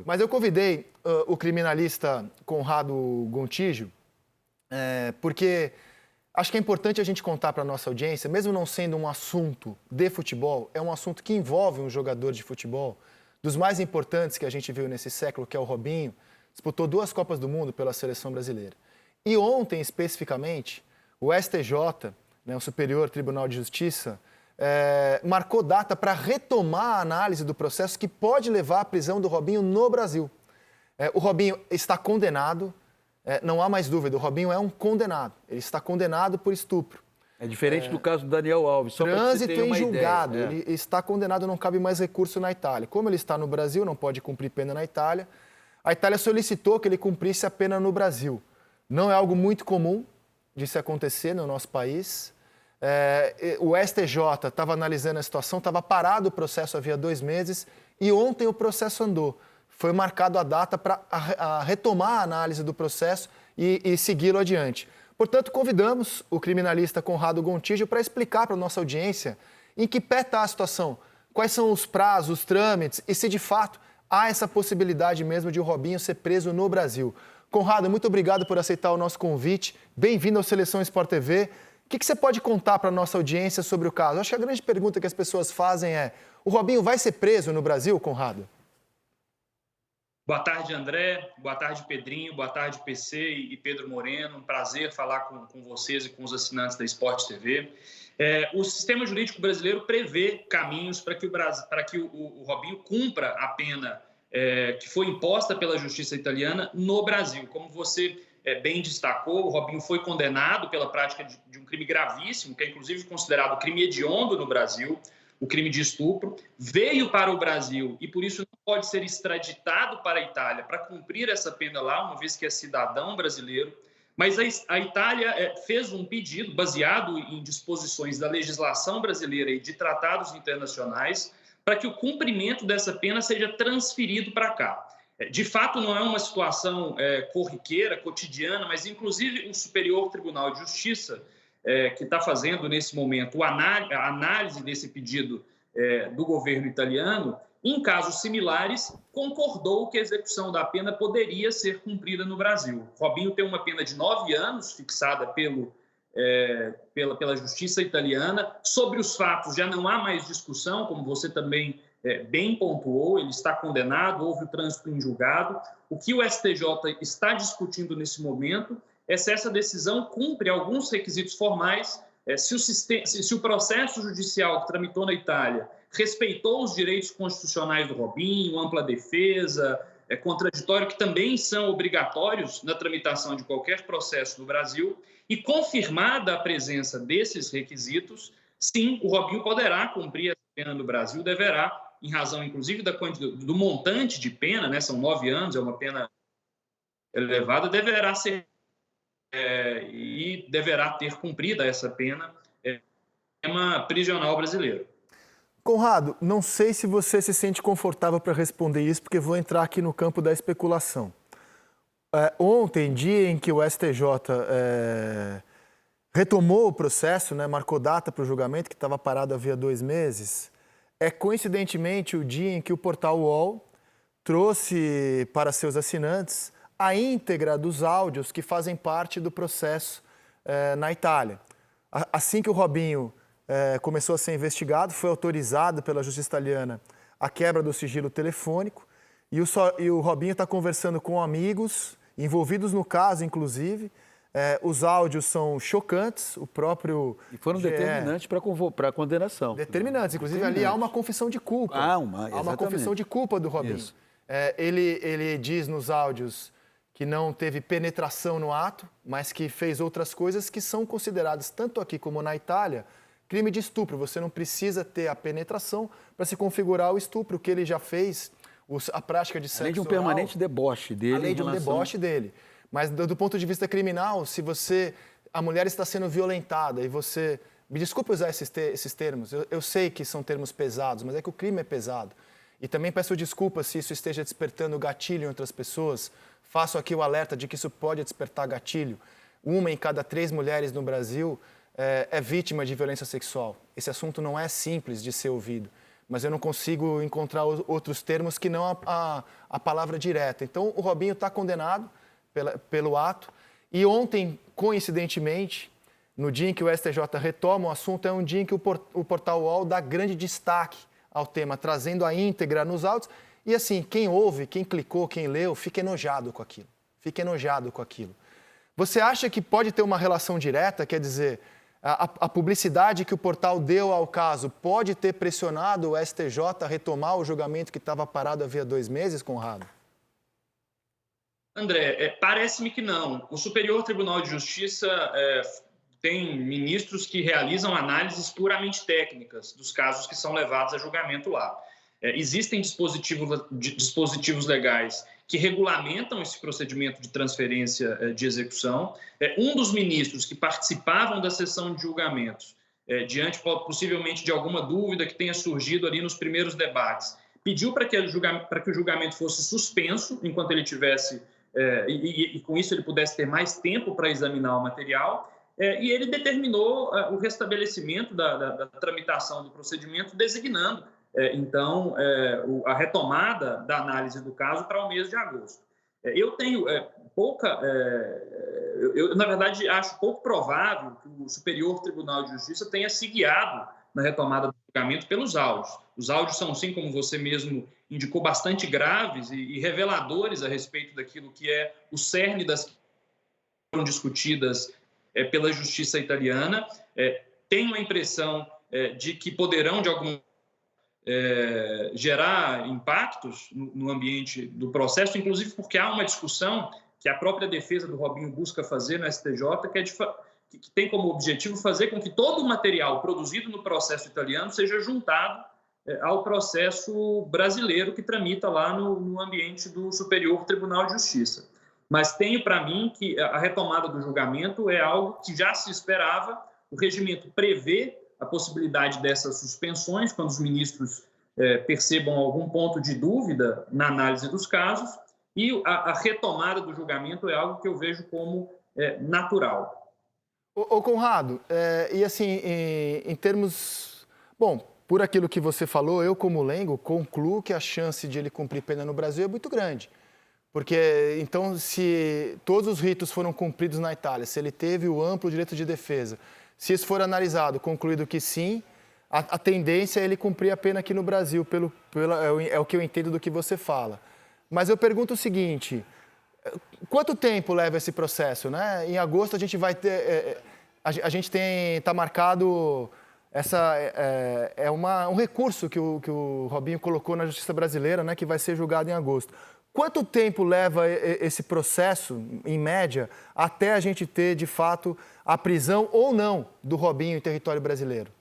Júlio. Mas eu convidei o criminalista Conrado Gontijo, porque acho que é importante a gente contar para a nossa audiência, mesmo não sendo um assunto de futebol, é um assunto que envolve um jogador de futebol, dos mais importantes que a gente viu nesse século, que é o Robinho, disputou 2 Copas do Mundo pela seleção brasileira. E ontem, especificamente, o STJ, né, o Superior Tribunal de Justiça, marcou data para retomar a análise do processo que pode levar à prisão do Robinho no Brasil. O Robinho está condenado, não há mais dúvida, o Robinho é um condenado. Ele está condenado por estupro. É diferente do caso do Daniel Alves, só para que você Trânsito tenha em uma julgado, ideia. ele está condenado, não cabe mais recurso na Itália. Como ele está no Brasil, não pode cumprir pena na Itália, a Itália solicitou que ele cumprisse a pena no Brasil. Não é algo muito comum de se acontecer no nosso país. O STJ estava analisando a situação, estava parado o processo havia 2 meses e ontem o processo andou. Foi marcado a data para retomar a análise do processo e segui-lo adiante. Portanto, convidamos o criminalista Conrado Gontijo para explicar para a nossa audiência em que pé está a situação, quais são os prazos, os trâmites e se de fato há essa possibilidade mesmo de o Robinho ser preso no Brasil. Conrado, muito obrigado por aceitar o nosso convite. Bem-vindo ao Seleção Sport TV. O que você pode contar para a nossa audiência sobre o caso? Acho que a grande pergunta que as pessoas fazem é: o Robinho vai ser preso no Brasil, Conrado? Boa tarde, André. Boa tarde, Pedrinho. Boa tarde, PC e Pedro Moreno. Um prazer falar com vocês e com os assinantes da Sport TV. O sistema jurídico brasileiro prevê caminhos para que o Robinho cumpra a pena que foi imposta pela justiça italiana no Brasil. Como você bem destacou, o Robinho foi condenado pela prática de um crime gravíssimo, que é inclusive considerado crime hediondo no Brasil, o crime de estupro, veio para o Brasil e por isso não pode ser extraditado para a Itália para cumprir essa pena lá, uma vez que é cidadão brasileiro. Mas a Itália fez um pedido baseado em disposições da legislação brasileira e de tratados internacionais para que o cumprimento dessa pena seja transferido para cá. De fato, não é uma situação corriqueira, cotidiana, mas inclusive o Superior Tribunal de Justiça, que está fazendo nesse momento a análise desse pedido do governo italiano, em casos similares, concordou que a execução da pena poderia ser cumprida no Brasil. Robinho tem uma pena de 9 anos, fixada pela justiça italiana. Sobre os fatos já não há mais discussão, como você também bem pontuou, ele está condenado, houve o trânsito em julgado. O que o STJ está discutindo nesse momento é se essa decisão cumpre alguns requisitos formais, se o processo judicial que tramitou na Itália respeitou os direitos constitucionais do Robinho, ampla defesa, contraditório, que também são obrigatórios na tramitação de qualquer processo no Brasil, e confirmada a presença desses requisitos, sim, o Robinho poderá cumprir essa pena no Brasil, deverá, em razão, inclusive, do montante de pena, né, são 9 anos, é uma pena elevada, deverá ser e deverá ter cumprida essa pena sistema prisional brasileiro. Conrado, não sei se você se sente confortável para responder isso, porque vou entrar aqui no campo da especulação. Ontem, dia em que o STJ retomou o processo, né, marcou data para o julgamento, que estava parado havia 2 meses, coincidentemente o dia em que o portal UOL trouxe para seus assinantes a íntegra dos áudios que fazem parte do processo na Itália. Assim que o Robinho começou a ser investigado, foi autorizado pela justiça italiana a quebra do sigilo telefônico e o Robinho está conversando com amigos, envolvidos no caso, inclusive. Os áudios são chocantes, o próprio... E foram determinantes para a condenação. Determinantes, inclusive ali há uma confissão de culpa. Há uma confissão de culpa do Robinho. Ele diz nos áudios que não teve penetração no ato, mas que fez outras coisas que são consideradas, tanto aqui como na Itália, crime de estupro. Você não precisa ter a penetração para se configurar o estupro, que ele já fez, a prática de sexo além de um permanente deboche dele. Além de um deboche dele. Mas do ponto de vista criminal, se a mulher está sendo violentada e você... Me desculpe usar esses termos, eu sei que são termos pesados, mas é que o crime é pesado. E também peço desculpas se isso esteja despertando gatilho em outras pessoas. Faço aqui o alerta de que isso pode despertar gatilho. 1 em cada 3 mulheres no Brasil é vítima de violência sexual. Esse assunto não é simples de ser ouvido. mas eu não consigo encontrar outros termos que não a palavra direta. Então, o Robinho está condenado pelo ato. E ontem, coincidentemente, no dia em que o STJ retoma o assunto, é um dia em que o portal UOL dá grande destaque ao tema, trazendo a íntegra nos autos. E assim, quem ouve, quem clicou, quem leu, fica enojado com aquilo. Fica enojado com aquilo. Você acha que pode ter uma relação direta, quer dizer, a publicidade que o portal deu ao caso pode ter pressionado o STJ a retomar o julgamento que estava parado havia 2 meses, Conrado? André, parece-me que não. O Superior Tribunal de Justiça tem ministros que realizam análises puramente técnicas dos casos que são levados a julgamento lá. Existem dispositivos legais que regulamentam esse procedimento de transferência de execução. Um dos ministros que participavam da sessão de julgamentos, diante possivelmente de alguma dúvida que tenha surgido ali nos primeiros debates, pediu para que o julgamento fosse suspenso enquanto ele tivesse, e com isso ele pudesse ter mais tempo para examinar o material, e ele determinou o restabelecimento da tramitação do procedimento, designando então, a retomada da análise do caso para o mês de agosto. Eu tenho eu, na verdade, acho pouco provável que o Superior Tribunal de Justiça tenha se guiado na retomada do julgamento pelos áudios. Os áudios são, sim, como você mesmo indicou, bastante graves e reveladores a respeito daquilo que é o cerne das que foram discutidas pela justiça italiana. Tenho a impressão de que poderão, de alguma gerar impactos no ambiente do processo, inclusive porque há uma discussão que a própria defesa do Robinho busca fazer no STJ, que tem como objetivo fazer com que todo o material produzido no processo italiano seja juntado ao processo brasileiro que tramita lá no ambiente do Superior Tribunal de Justiça. Mas tenho para mim que a retomada do julgamento é algo que já se esperava. O regimento prevê a possibilidade dessas suspensões, quando os ministros percebam algum ponto de dúvida na análise dos casos, e a retomada do julgamento é algo que eu vejo como natural. Ô Conrado, e assim, em termos... Bom, por aquilo que você falou, eu como leigo concluo que a chance de ele cumprir pena no Brasil é muito grande. Porque, então, se todos os ritos foram cumpridos na Itália, se ele teve o amplo direito de defesa, se isso for analisado, concluído que sim, a tendência é ele cumprir a pena aqui no Brasil, é o que eu entendo do que você fala. Mas eu pergunto o seguinte, quanto tempo leva esse processo, né? Em agosto a gente vai ter, a gente está marcado, um recurso que o Robinho colocou na Justiça Brasileira, né, que vai ser julgado em agosto. Quanto tempo leva esse processo, em média, até a gente ter, de fato, a prisão ou não do Robinho em território brasileiro?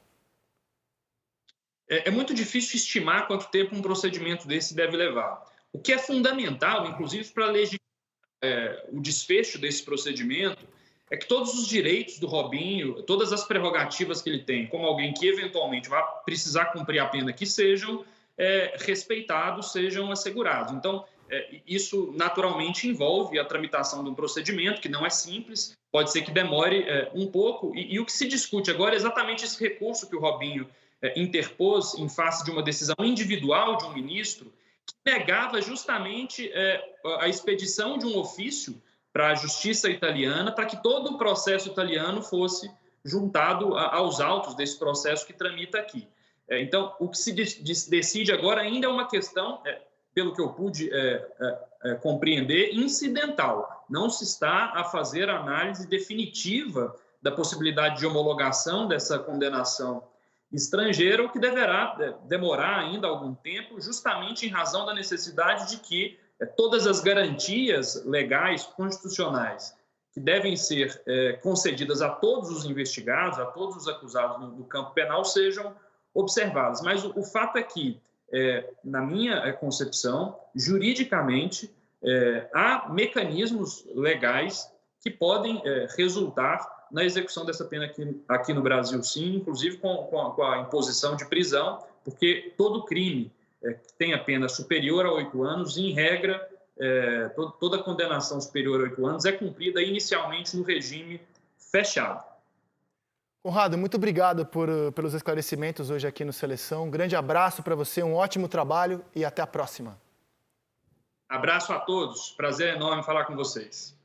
É muito difícil estimar quanto tempo um procedimento desse deve levar. O que é fundamental, inclusive, para legitimar o desfecho desse procedimento, é que todos os direitos do Robinho, todas as prerrogativas que ele tem, como alguém que eventualmente vai precisar cumprir a pena, que sejam respeitados, sejam assegurados. Então, isso naturalmente envolve a tramitação de um procedimento que não é simples, pode ser que demore um pouco, e o que se discute agora é exatamente esse recurso que o Robinho interpôs em face de uma decisão individual de um ministro que negava justamente a expedição de um ofício para a justiça italiana, para que todo o processo italiano fosse juntado aos autos desse processo que tramita aqui. Então, o que se decide agora ainda é uma questão, pelo que eu pude compreender, incidental. Não se está a fazer a análise definitiva da possibilidade de homologação dessa condenação estrangeira, o que deverá demorar ainda algum tempo, justamente em razão da necessidade de que todas as garantias legais, constitucionais, que devem ser concedidas a todos os investigados, a todos os acusados no campo penal, sejam observadas. Mas o fato é que, na minha concepção, juridicamente, há mecanismos legais que podem resultar na execução dessa pena aqui no Brasil, sim, inclusive com a imposição de prisão, porque todo crime que tenha pena superior a 8 anos, em regra, toda condenação superior a 8 anos é cumprida inicialmente no regime fechado. Conrado, muito obrigado pelos esclarecimentos hoje aqui no Seleção. Um grande abraço para você, um ótimo trabalho e até a próxima. Abraço a todos. Prazer enorme falar com vocês.